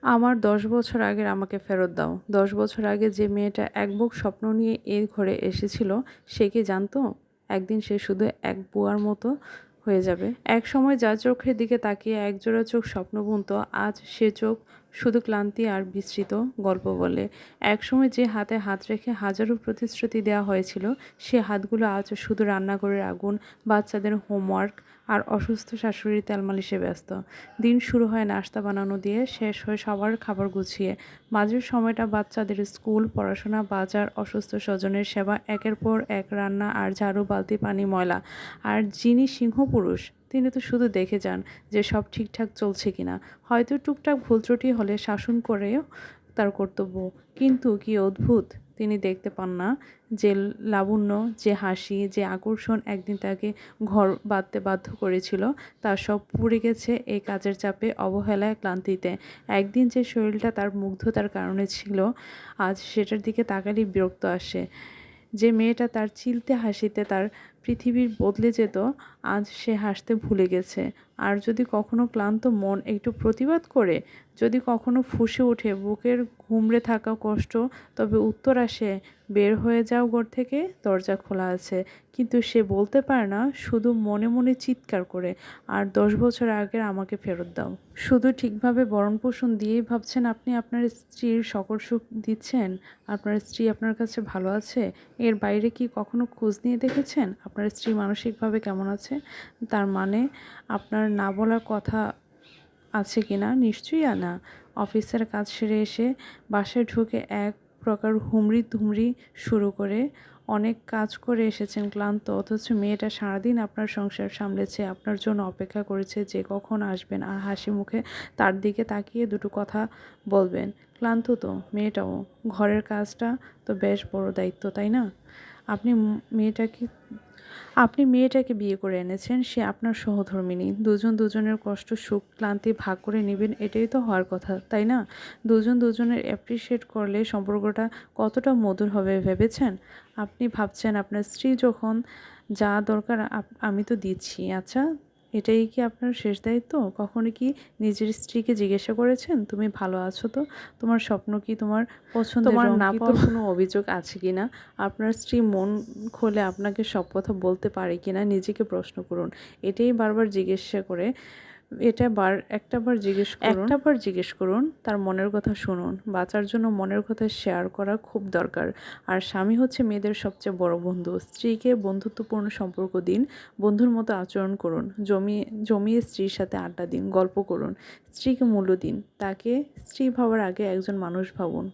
আমার ১০ বছর আগের আমাকে ফেরত দাও। ১০ বছর আগে যে মেয়েটা এক বুক স্বপ্ন নিয়ে এই ঘরে এসেছিল, সে কি জানতো একদিন সে শুধু এক বুয়ার মতো হয়ে যাবে? একসময় যার চোখের দিকে তাকিয়ে একজোড়া চোখ স্বপ্ন বুনতো, আজ সে চোখ শুধু ক্লান্তি আর বিস্তৃত গল্প বলে। একসময় যে হাতে হাত রেখে হাজারো প্রতিশ্রুতি দেওয়া হয়েছিল, সে হাতগুলো আজ শুধু রান্নাঘরের আগুন, বাচ্চাদের হোমওয়ার্ক আর অসুস্থ শাশুড়ির তেল মালিশে ব্যস্ত। দিন শুরু হয় নাস্তা বানানো দিয়ে, শেষ হয় সবার খাবার গুছিয়ে। মাঝের সময়টা বাচ্চাদের স্কুল, পড়াশোনা, বাজার, অসুস্থ স্বজনের সেবা, একের পর এক রান্না আর ঝাড়ু, বালতি পানি, ময়লা। আর যিনি সিংহপুরুষ, তিনি তো শুধু দেখে যান যে সব ঠিকঠাক চলছে কিনা। হয়তো টুকটাক ভুল ত্রুটি হলে শাসন করেও তার কর্তব্য। কিন্তু কি অদ্ভুত, তিনি দেখতে পান না যে লাবণ্য, যে হাসি, যে আকর্ষণ একদিন তাকে ঘর বাঁধতে বাধ্য করেছিল, তা সব পুড়ে গেছে এই কাজের চাপে, অবহেলায়, ক্লান্তিতে। একদিন যে শরীরটা তার মুগ্ধতার কারণে ছিল, আজ সেটার দিকে তাকালেই বিরক্ত আসে। যে মেয়েটা তার চিলতে হাসিতে তার পৃথিবী বদলে যেত, আজ সে হাসতে ভুলে গেছে। আর যদি কখনো ক্লান্ত মন একটু প্রতিবাদ করে, যদি কখনো ফুঁসে ওঠে বুকের ঘুমড়ে থাকা কষ্ট, তবে উত্তর আসে, বের হয়ে যাও ঘর থেকে, দরজা খোলা আছে। কিন্তু সে বলতে পারে না, শুধু মনে মনে চিৎকার করে, আর ১০ বছর আগের আমাকে ফেরত দাও। শুধু ঠিকভাবে ভরণ-পোষণ দিয়েই ভাবছেন আপনি আপনার স্ত্রীর সকল সুখ দিচ্ছেন? আপনার স্ত্রী আপনার কাছে ভালো আছে? এর বাইরে কি কখনো খোঁজ নিয়ে দেখেছেন আপনার স্ত্রী মানসিকভাবে কেমন আছে? তার মানে আপনার না বলার কথা আছে কিনা? নিশ্চয়ই না। অফিসের কাজ সেরে এসে বাসায় ঢুকে এক প্রকার হুমড়ি-তুমড়ি শুরু করে। অনেক কাজ করে এসেছেন ক্লান্ত, অথচ মেয়েটা সারাদিন আপনার সংসার সামলেছে, আপনার জন্য অপেক্ষা করেছে যে কখন আসবেন আর হাসি মুখে তার দিকে তাকিয়ে দুটো কথা বলবেন। ক্লান্ত তো মেয়েটাও। ঘরের কাজটা তো বেশ বড় দায়িত্ব, তাই না? আপনি মেয়েটাকে আপনি মেয়েটাকে বিয়ে করে এনেছেন, সে আপনার সহধর্মিণী। দুজন দুজনের কষ্ট, সুখ, ক্লান্তি ভাগ করে নেবেন, এটাই তো হওয়ার কথা, তাই না? দুজন দুজনের অ্যাপ্রিসিয়েট করলে সম্পর্কটা কতটা মধুর হবে ভেবেছেন? আপনি ভাবছেন আপনার স্ত্রী যখন যা দরকার আমি তো দিচ্ছি। আচ্ছা, এটাই কি আপনার শেষ দায়িত্ব? কখনো কি নিজের স্ত্রীকে জিজ্ঞাসা করেছেন, তুমি ভালো আছো তো? তোমার স্বপ্ন কি? তোমার পছন্দের রং কি? না পাওয়ার কোনো অভিযোগ আছে কিনা? আপনার স্ত্রী মন খুলে আপনাকে সব কথা বলতে পারে কিনা নিজেকে প্রশ্ন করুন। এটাই বারবার জিজ্ঞাসা করে, একটাবার জিজ্ঞেস করুন, তার মনের কথা শুনুন। বাঁচার জন্য মনের কথা শেয়ার করা খুব দরকার। আর স্বামী হচ্ছে মেয়েদের সবচেয়ে বড় বন্ধু। স্ত্রীকে বন্ধুত্বপূর্ণ সম্পর্ক দিন, বন্ধুর মতো আচরণ করুন, জমিয়ে জমিয়ে স্ত্রীর সাথে আড্ডা দিন, গল্প করুন। স্ত্রীকে মূল্য দিন, তাকে স্ত্রী ভাবার আগে একজন মানুষ ভাবুন।